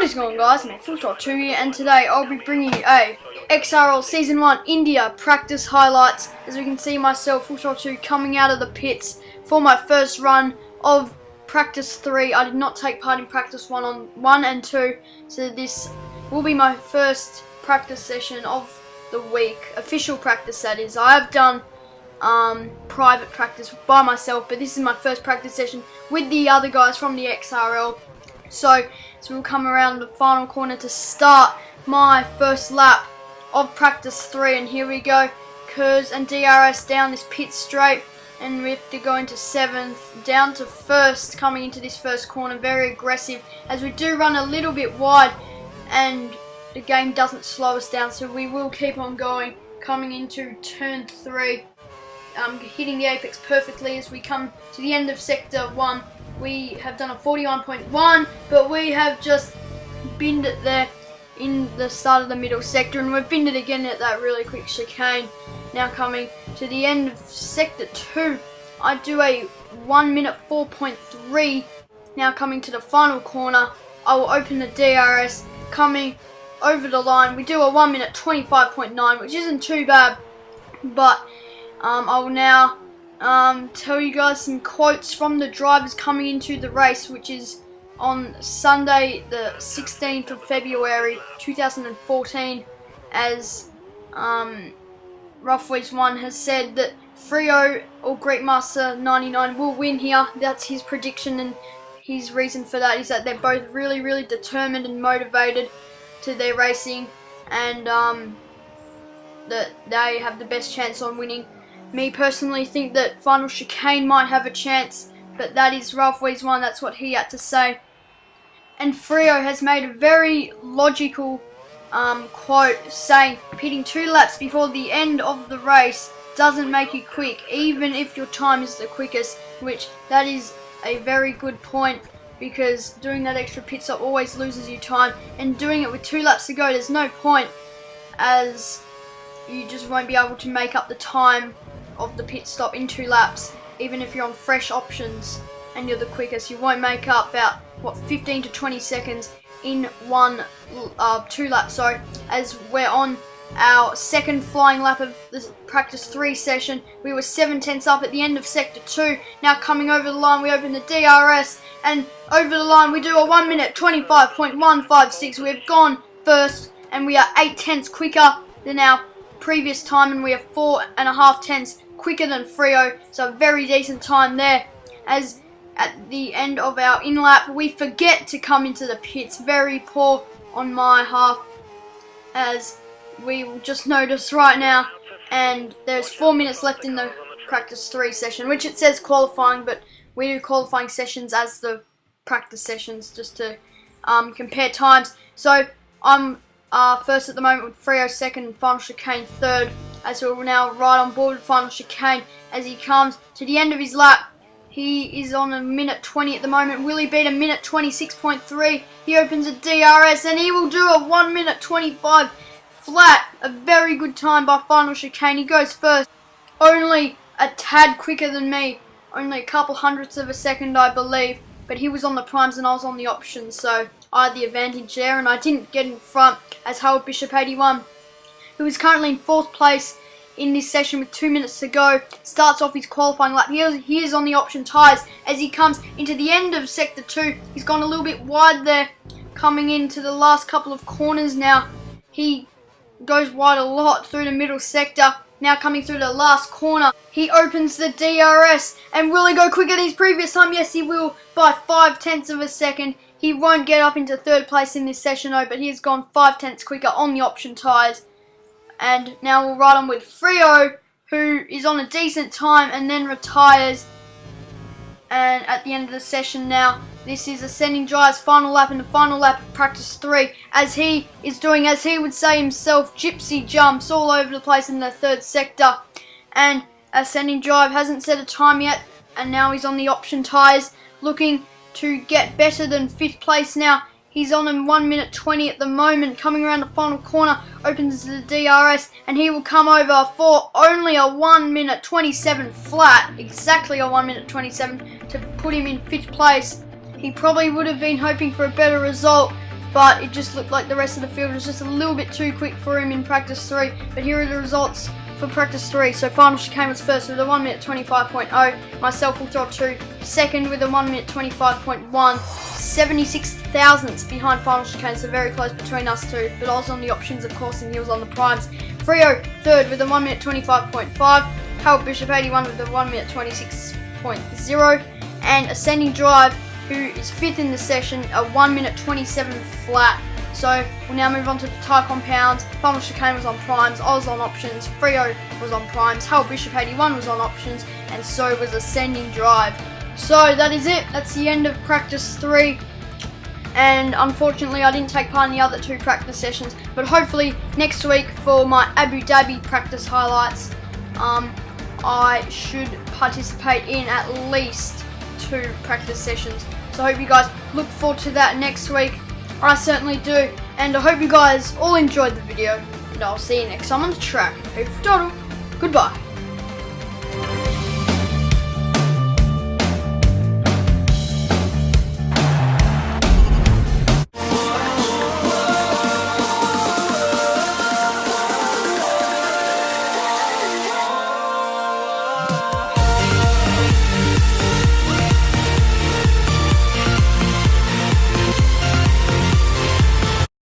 What is going on, guys? My Full2 here, and today I'll be bringing you a XRL Season 1 India practice highlights. As we can see myself, Full2 coming out of the pits for my first run of practice 3. I did not take part in practice 1 and 2, so this will be my first practice session of the week. Official practice, that is. I have done private practice by myself, but this is my first practice session with the other guys from the XRL. So we'll come around the final corner to start my first lap of practice 3, and here we go. Kurz and DRS down this pit straight, and we have to go into 7th, down to 1st, coming into this first corner. Very aggressive, as we do run a little bit wide, and the game doesn't slow us down, so we will keep on going. Coming into turn 3, hitting the apex perfectly as we come to the end of sector 1. We have done a 41.1, but we have just binned it there in the start of the middle sector, and we've binned it again at that really quick chicane. Now coming to the end of sector 2, I do a 1 minute 4.3. Now coming to the final corner, I will open the DRS, coming over the line. We do a 1 minute 25.9, which isn't too bad, but I will now tell you guys some quotes from the drivers coming into the race, which is on Sunday the 16th of February 2014, as Roughways 1 has said that Freo or Greekmaster 99 will win here. That's his prediction, and his reason for that is that they're both really determined and motivated to their racing, and that they have the best chance on winning. Me personally think that Final Chicane might have a chance, but that is Roughways 1, that's what he had to say. And Freo has made a very logical quote saying, pitting 2 laps before the end of the race doesn't make you quick, even if your time is the quickest, which that is a very good point, because doing that extra pit stop always loses you time, and doing it with 2 laps to go, there's no point, as you just won't be able to make up the time of the pit stop in 2 laps. Even if you're on fresh options and you're the quickest, you won't make up about, what, 15 to 20 seconds in 2 laps. So as we're on our second flying lap of the practice 3 session, we were 7/10 up at the end of sector 2. Now coming over the line, we open the DRS, and over the line we do a 1 minute 25.156. We've gone first, and we are 8/10 quicker than our previous time, and we are 4.5 tenths quicker than Freo, so a very decent time there. As at the end of our in-lap, we forget to come into the pits. Very poor on my half, as we will just notice right now, and there's 4 minutes left in the practice 3 session, which it says qualifying, but we do qualifying sessions as the practice sessions just to compare times. So I'm first at the moment with Freo second, Final Chicane third, as we're now right on board with Final Chicane as he comes to the end of his lap. He is on a minute 20 at the moment. Will he beat a minute 26.3? He opens a DRS, and he will do a 1 minute 25 flat. A very good time by Final Chicane. He goes first, only a tad quicker than me, only a couple hundredths of a second, I believe, but he was on the primes and I was on the options, so I had the advantage there, and I didn't get in front, as Harold Bishop 81, who is currently in 4th place in this session with 2 minutes to go, starts off his qualifying lap. He is on the option tyres as he comes into the end of sector 2. He's gone a little bit wide there, coming into the last couple of corners now. He goes wide a lot through the middle sector. Now coming through the last corner, he opens the DRS, and will he go quicker than his previous time? Yes, he will, by 5/10 of a second. He won't get up into 3rd place in this session though, but he has gone 5/10 quicker on the option tyres. And now we'll ride on with Freo, who is on a decent time and then retires. And at the end of the session now, this is Ascending Drive's final lap, and the final lap of practice 3, as he is doing, as he would say himself, gypsy jumps all over the place in the 3rd sector. And Ascending Drive hasn't set a time yet, and now he's on the option tyres, looking to get better than 5th place now. He's on a 1 minute 20 at the moment. Coming around the final corner, opens the DRS, and he will come over for only a 1 minute 27 flat. Exactly a 1 minute 27 to put him in 5th place. He probably would have been hoping for a better result, but it just looked like the rest of the field was just a little bit too quick for him in practice 3. But here are the results for practice 3. So final chicane was first with a 1 minute 25.0. Myself will throw 2 second with a 1 minute 25.1. 76 thousandths behind final chicane, so very close between us two. But I was on the options, of course, and he was on the primes. Freo third with a 1 minute 25.5. Harold Bishop 81 with a 1 minute 26.0. And Ascending Drive, who is fifth in the session, a 1 minute 27 flat. So we'll now move on to the tyre compounds. Final chicane was on primes, I was on options, Freo was on primes, Harold Bishop 81 was on options, and so was Ascending Drive. So that is it. That's the end of practice 3. And unfortunately I didn't take part in the other 2 practice sessions, but hopefully next week for my Abu Dhabi practice highlights, I should participate in at least 2 practice sessions. So I hope you guys look forward to that next week. I certainly do, and I hope you guys all enjoyed the video, and I'll see you next time on the track. Over Doddle. Goodbye.